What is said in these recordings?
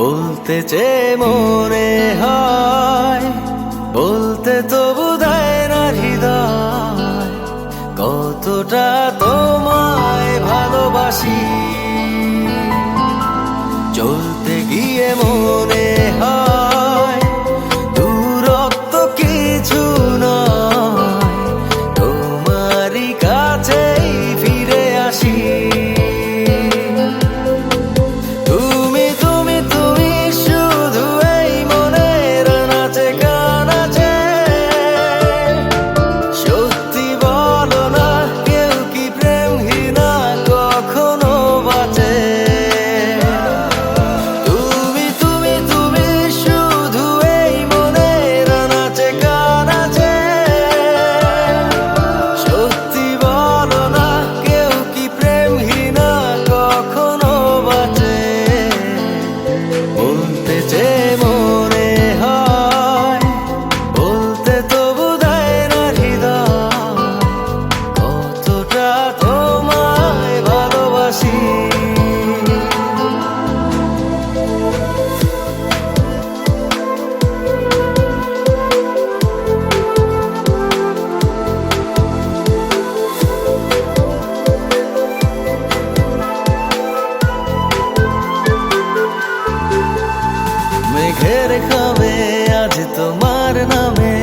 বলতে চেয়ে মনে হয়, বলতে তবু দেয় না হৃদয়, কতটা তোমায় ভালোবাসি। চলতে গিয়ে মনে হয় দূরত্ব কিছু নয়, তোমারই কাছেই ফিরে আসি। মেঘের খামে আজ তোমার নামে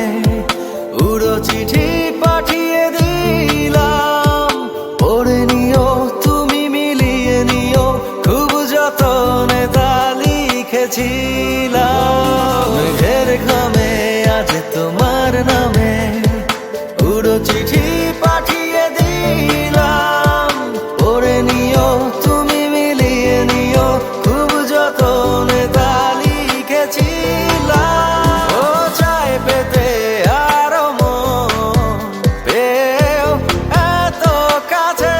উড়ো চিঠি পাঠিয়ে দিলাম, পড়ে নিও তুমি মিলিয়ে নিও, খুব যতনে তা লিখেছিলাম। মেঘের খামে আজ তোমার নামে উড়ো চিঠি পাঠিয়ে দিলাম, পড়ে নিও তুমি মিলিয়ে নিও, খুব যতনে তা লিখেছিলাম। ও চায় পেতে আরো মন পেও এত কাছে,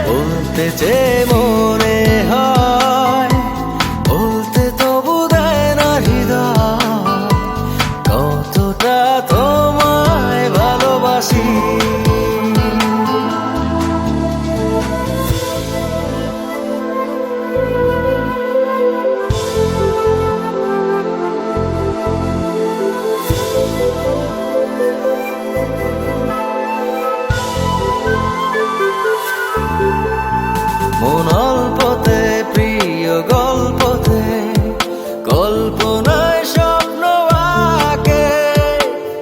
বলতে চেয়ে মনে হয়, বলতে তবু দেয় না হৃদয়, কতটা তোমায় ভালোবাসি। মন অল্পতে প্রিয় গল্পতে, কল্পনায় স্বপ্ন আঁকে,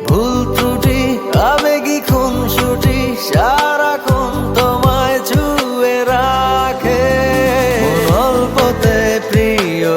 ভুল ত্রুটি আবেগী খুনসুটি সারাক্ষণ তোমায় ছুঁয়ে রাখে। মন অল্পতে প্রিয়